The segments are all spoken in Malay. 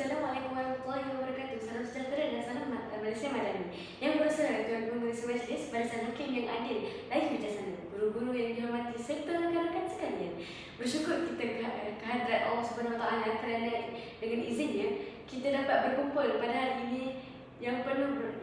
Assalamualaikum warahmatullahi wabarakatuh. Salam sejahtera dan salam Malaysia Madani. Yang bersaudara Tuan Pengerusi Majlis, Barisan Hakim yang adil, rakyat bijaksana, guru-guru yang dihormati serta rakan-rakan sekalian. Bersyukur kita kehadrat Allah Subhanahu Wa Taala kerana dengan izinnya kita dapat berkumpul pada hari ini yang penuh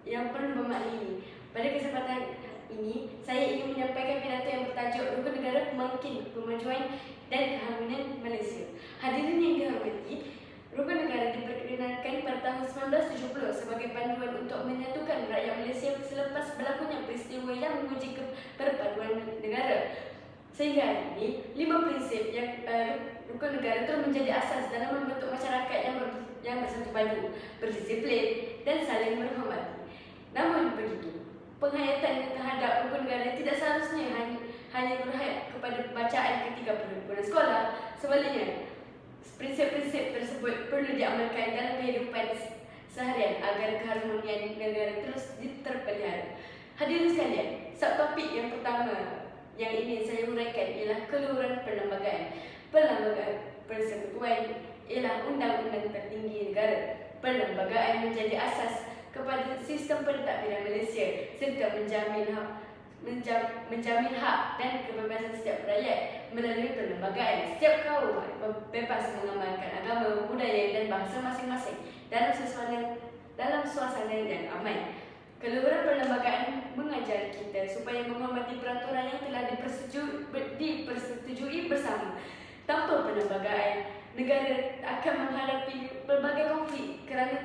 bermakna ini. Pada kesempatan ini, saya ingin menyampaikan pidato yang bertajuk Rukun Negara Pembangkit Kemajuan dan Keharmonian Malaysia. Hadirin yang dihormati, Rukun Negara diperkenalkan pada tahun 1970 sebagai panduan untuk menyatukan rakyat Malaysia selepas berlakunya peristiwa yang menguji perpaduan negara. Sehingga hari ini, 5 prinsip yang Rukun Negara telah menjadi asas dalam membentuk masyarakat yang bersatu padu, berdisiplin dan saling menghormati. Namun begitu, penghayatan terhadap Rukun Negara tidak seharusnya hanya berhayat kepada bacaan ketika perhimpunan sekolah. Sebaliknya, prinsip-prinsip tersebut perlu diamalkan dalam kehidupan seharian agar keharmonian negara terus terpelihara. Hadirin sekalian, subtopik yang pertama yang ingin saya uraikan ialah keluhuran perlembagaan. Perlembagaan persekutuan ialah undang-undang tertinggi negara. Perlembagaan menjadi asas kepada sistem pentadbiran Malaysia serta menjamin hak dan kebebasan setiap rakyat melalui perlembagaan. Setiap kaum bebas mengamalkan agama, budaya dan bahasa masing-masing dalam suasana yang aman. Keluhuran perlembagaan mengajar kita supaya menghormati peraturan yang telah dipersetujui bersama. Tanpa perlembagaan, negara akan menghadapi pelbagai konflik kerana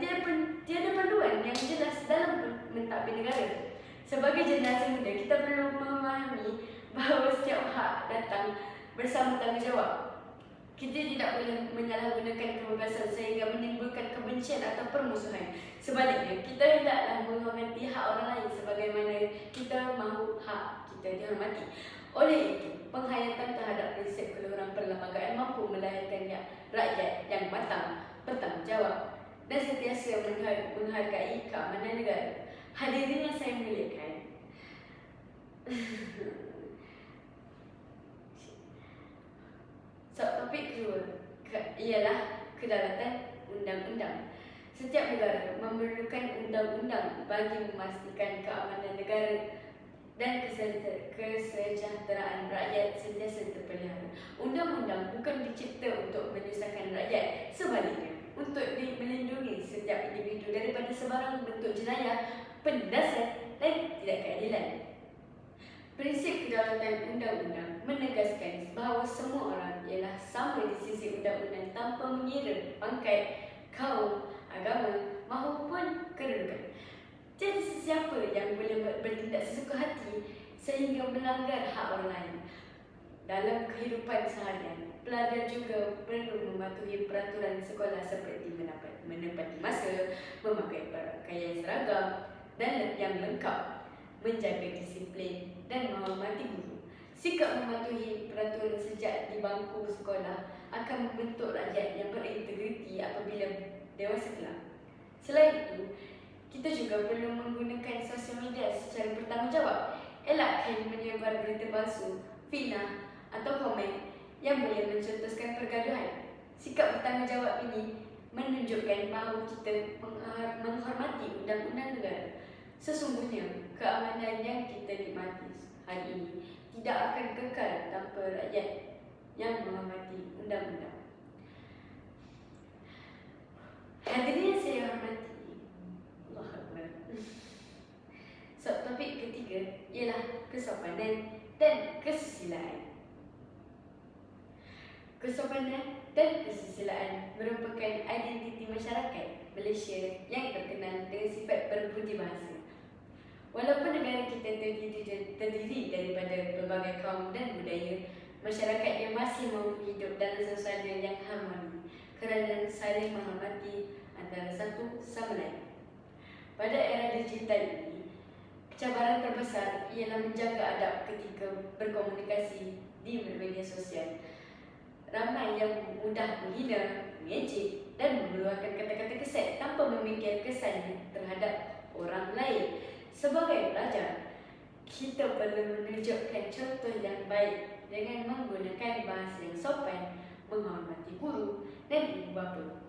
tiada panduan yang jelas dalam mentadbir negara. Sebagai generasi muda, kita perlu memahami bahawa setiap hak datang bersama tanggungjawab. Kita tidak boleh menyalahgunakan kebebasan sehingga menimbulkan kebencian atau permusuhan. Sebaliknya, kita hendaklah menghormati hak orang lain sebagaimana kita mahu hak kita dihormati. Oleh itu, penghayatan terhadap prinsip keluhuran perlembagaan mampu melahirkan rakyat yang matang, bertanggungjawab dan sentiasa menghargai keamanan negara. Hadirin yang saya muliakan, subtopik kedua ialah kedaulatan undang-undang. Setiap negara memerlukan undang-undang bagi memastikan keamanan negara dan kesejahteraan rakyat sentiasa terpelihara. Undang-undang bukan dicipta untuk menyusahkan rakyat, sebaliknya untuk melindungi setiap individu daripada sebarang bentuk jenayah, penindasan dan tidak keadilan. Prinsip kedaulatan undang-undang menegaskan bahawa semua orang ialah sama di sisi undang-undang tanpa mengira pangkat, kaum, agama maupun kedudukan. Tiada sesiapa yang boleh bertindak sesuka hati sehingga melanggar hak orang lain. Dalam kehidupan seharian, pelajar juga perlu mematuhi peraturan sekolah seperti menepati masa, memakai pakaian seragam dan yang lengkap, menjaga disiplin dan menghormati guru. Sikap mematuhi peraturan sejak di bangku sekolah akan membentuk rakyat yang berintegriti apabila dewasa kelak. Selain itu, kita juga perlu menggunakan sosial media secara bertanggungjawab. Elakkan menyebar berita palsu, fitnah atau komen yang boleh mencetuskan pergaduhan. Sikap bertanggungjawab ini menunjukkan bahawa kita menghormati undang-undang negara. Sesungguhnya, keamanan yang kita nikmati hari ini tidak akan kekal tanpa rakyat yang menghormati undang-undang. Hadirin yang saya hormati, subtopik ketiga ialah kesopanan dan kesusilaan. Kesopanan dan kesusilaan merupakan identiti masyarakat Malaysia yang terkenal dengan sifat berbudi bahasa. Walaupun negara kita terdiri daripada pelbagai kaum dan budaya, masyarakatnya masih mahu hidup dalam suasana yang harmoni kerana saling menghormati antara satu sama lain. Pada era digital ini, cabaran terbesar ialah menjaga adab ketika berkomunikasi di media sosial. Ramai yang mudah menghina, mengejek dan mengeluarkan kata-kata kesat tanpa memikir kesannya terhadap orang lain. Sebagai pelajar, kita perlu menunjukkan contoh yang baik dengan menggunakan bahasa yang sopan, menghormati guru dan ibu bapa.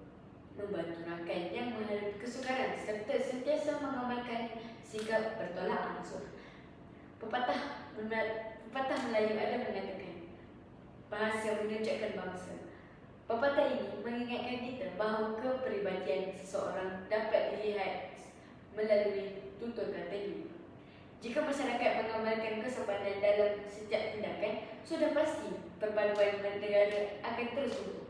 membantu rakan yang menghadapi kesukaran serta sentiasa mengamalkan sikap bertolak ansur. Pepatah Melayu ada mengatakan, bahasa menunjukkan bangsa. Pepatah ini mengingatkan kita bahawa kepribadian seseorang dapat dilihat melalui tutur katanya. Jika masyarakat mengamalkan kesopanan dalam setiap tindakan, sudah pasti perpaduan negara akan terus tumbuh.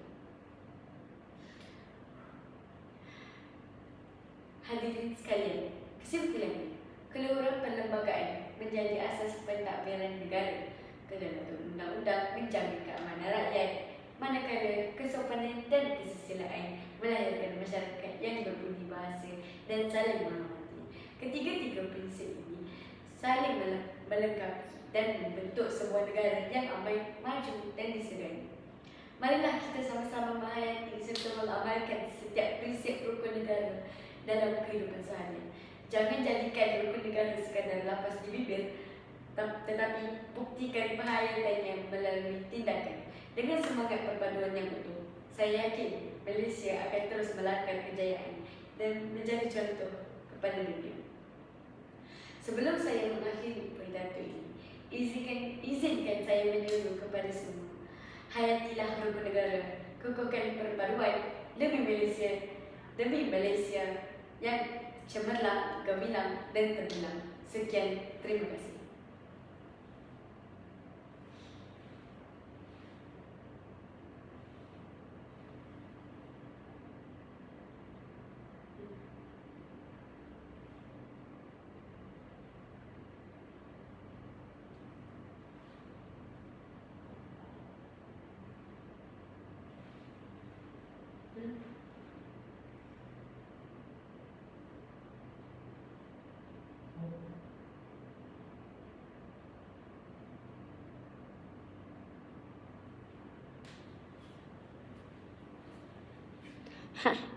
Hadirin sekalian, kesimpulannya, keluhuran perlembagaan menjadi asas pentadbiran negara. Kedaulatan undang-undang menjamin keamanan rakyat, manakala kesopanan dan kesusilaan melahirkan masyarakat yang berbudi bahasa dan saling menghormati. Ketiga-tiga prinsip ini saling melengkapi dan membentuk sebuah negara yang aman, maju dan disegani. Marilah kita sama-sama menghayati serta mengamalkan setiap prinsip rukun negara dalam kehidupan seharian. Jangan jadikan rukun negara sekadar lapas di bibir, tetapi buktikan perhayatannya melalui tindakan. Dengan semangat perpaduan yang utuh, saya yakin Malaysia akan terus melangkah kejayaan dan menjadi contoh kepada dunia. Sebelum saya mengakhiri pidato ini, izinkan saya menyuruh kepada semua, hayatilah rukun negara, kukuhkan perpaduan demi Malaysia yang cemerlang, gemilang dan terbilang. Sekian, terima kasih. Ha.